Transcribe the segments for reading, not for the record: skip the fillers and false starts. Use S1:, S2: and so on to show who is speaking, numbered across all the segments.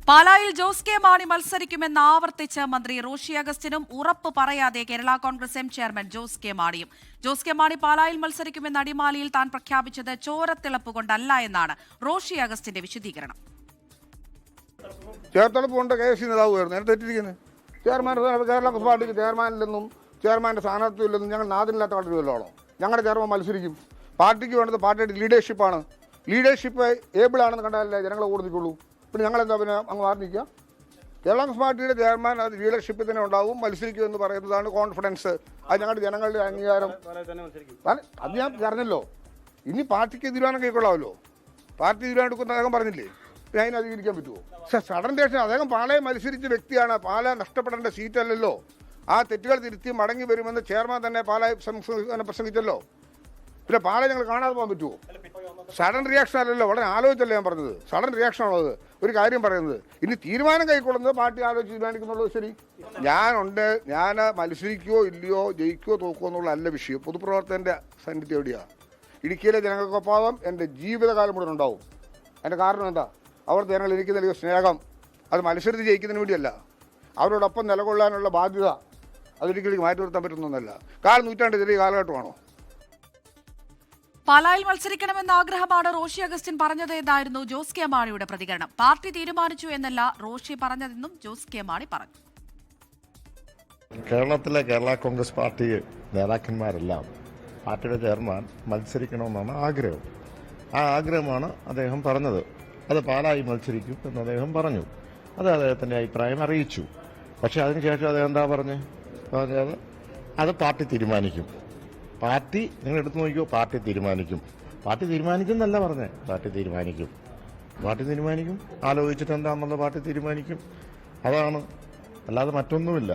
S1: പാലായിൽ ജോസ് കെ മാണി മത്സരിക്കുമെന്ന് ആവർത്തിച്ച മന്ത്രി റോഷി അഗസ്റ്റിനും ഉറപ്പ് പറയാതെ Kerala Congress M chairman Jose K മാണിയും. ജോസ് കെ മാണി പാലായിൽ മത്സരിക്കുമെന്ന് അടിമാലിയിൽ താൻ പ്രഖ്യാപിച്ചത് ചോരത്തിളപ്പ് കൊണ്ടല്ല എന്നാണ് റോഷി അഗസ്റ്റിന്റെ വിശദീകരണം.
S2: ചേർത്തളപ്പ് കൊണ്ട് KSC നേതാവുമായിരുന്നു. എന്നെ തെറ്റിരിക്കുന്നത് ചെയർമാൻ കേരള കോൺഗ്രസ് പാർട്ടിക്ക് ചെയർമാനില്ലെന്നും ചെയർമാൻ്റെ സ്ഥാനാർത്ഥിയില്ലെന്നും ഞങ്ങൾ നാദില്ലാത്ത കളരില്ലല്ലോ. ഞങ്ങളുടെ ചെയർമാൻ മത്സരിക്കും. പാർട്ടിക്ക് വേണ്ടത് പാർട്ടിയുടെ ലീഡർഷിപ്പാണ്. ലീഡർഷിപ്പ് ഏബിളാണെന്ന് കണ്ടാലല്ലേ ജനങ്ങളെ ഓർമ്മിക്കുള്ളൂ. പിന്നെ ഞങ്ങളെന്താ പിന്നെ അങ്ങ് മാറി നിൽക്കുക? കേരള കോൺഗ്രസ് പാർട്ടിയുടെ ചെയർമാൻ അത് ലീഡർഷിപ്പിൽ തന്നെ ഉണ്ടാവും, മത്സരിക്കുമെന്ന് പറയുന്നതാണ് കോൺഫിഡൻസ്. അത് ഞങ്ങളുടെ ജനങ്ങളുടെ അംഗീകാരം. അത് ഞാൻ പറഞ്ഞല്ലോ. ഇനി പാർട്ടിക്ക് തീരുമാനം കൈക്കൊള്ളാമല്ലോ. പാർട്ടി തീരുമാനം എടുക്കുന്ന അദ്ദേഹം പറഞ്ഞില്ലേ, പിന്നെ അതിന് അധികരിക്കാൻ പറ്റുമോ? പക്ഷേ സഡൻ ഡിസിഷൻ. അദ്ദേഹം പാളയെ മത്സരിച്ച വ്യക്തിയാണ്. പാല നഷ്ടപ്പെടേണ്ട സീറ്റല്ലല്ലോ. ആ തെറ്റുകൾ തിരുത്തി മടങ്ങി വരുമെന്ന് ചെയർമാൻ തന്നെ പാലായി പ്രസംഗിച്ചല്ലോ. പിന്നെ പാല ഞങ്ങൾ കാണാതെ പോകാൻ പറ്റുമോ? സഡൻ റിയാക്ഷൻ അല്ലല്ലോ, വളരെ ആലോചിച്ചല്ലേ ഞാൻ പറഞ്ഞത്. സഡൻ റിയാക്ഷൻ ആണത് ഒരു കാര്യം പറയുന്നത്. ഇനി തീരുമാനം കൈക്കൊള്ളുന്നത് പാർട്ടി ആലോചിച്ച് തീരുമാനിക്കുന്നുള്ളൂ. ശരി, ഞാൻ മത്സരിക്കുകയോ ഇല്ലയോ, ജയിക്കുകയോ തോക്കുകയോ എന്നുള്ള അല്ല വിഷയം. പൊതുപ്രവർത്തകൻ്റെ സാന്നിധ്യം എവിടെയാണ്? ഇടുക്കിയിലെ ജനങ്ങൾക്കൊപ്പം എൻ്റെ ജീവിതകാലം മുഴുവൻ ഉണ്ടാവും. അതിൻ്റെ കാരണം എന്താ? അവർ ജനങ്ങൾ എനിക്ക് നൽകിയ സ്നേഹം. അത് മത്സരിച്ച് ജയിക്കുന്നതിന് വേണ്ടിയല്ല, അവരോടൊപ്പം നിലകൊള്ളാനുള്ള ബാധ്യത അതൊരിക്കലും മാറ്റി നിർത്താൻ പറ്റുന്നൊന്നല്ല. നൂറ്റാണ്ട് ചെറിയ കാലഘട്ടമാണോ?
S1: പാലായിൽ മത്സരിക്കണമെന്ന ആഗ്രഹമാണ് റോഷി അഗസ്റ്റിൻ പറഞ്ഞത് എന്നായിരുന്നു ജോസ് കെ മാണിയുടെ പ്രതികരണം. പാർട്ടി തീരുമാനിച്ചു എന്നല്ല റോഷി പറഞ്ഞതെന്നും ജോസ് കെ മാണി പറഞ്ഞു.
S3: കേരളത്തിലെ കേരള കോൺഗ്രസ് പാർട്ടി നേതാക്കന്മാരെല്ലാം പാർട്ടിയുടെ ചെയർമാൻ മത്സരിക്കണമെന്നാണ് ആഗ്രഹം. ആ ആഗ്രഹമാണ് അദ്ദേഹം പറഞ്ഞത്. അത് പാലായി മത്സരിക്കും എന്ന് അദ്ദേഹം പറഞ്ഞു. അത് അദ്ദേഹത്തിന്റെ അഭിപ്രായം അറിയിച്ചു. പക്ഷെ അതിനുശേഷം അദ്ദേഹം എന്താ പറഞ്ഞത്? അത് പാർട്ടി തീരുമാനിക്കും. പാർട്ടി നിങ്ങൾ എടുത്തു നോക്കിയോ, പാർട്ടി തീരുമാനിക്കും. പാർട്ടി തീരുമാനിക്കും എന്നല്ല പറഞ്ഞേ, പാർട്ടി തീരുമാനിക്കും. പാർട്ടി തീരുമാനിക്കും, ആലോചിച്ചിട്ട് എന്താണെന്നുള്ള പാർട്ടി തീരുമാനിക്കും. അതാണ്, അല്ലാതെ മറ്റൊന്നുമില്ല.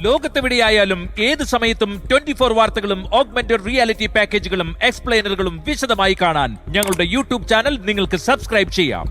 S4: ലോകത്തെവിടെയായാലും ഏത് സമയത്തും 24 വാർത്തകളും ഓഗ്മെന്റഡ് റിയാലിറ്റി പാക്കേജുകളും എക്സ്പ്ലെയിനറുകളും വിശദമായി കാണാൻ ഞങ്ങളുടെ യൂട്യൂബ് ചാനൽ നിങ്ങൾക്ക് സബ്സ്ക്രൈബ് ചെയ്യാം.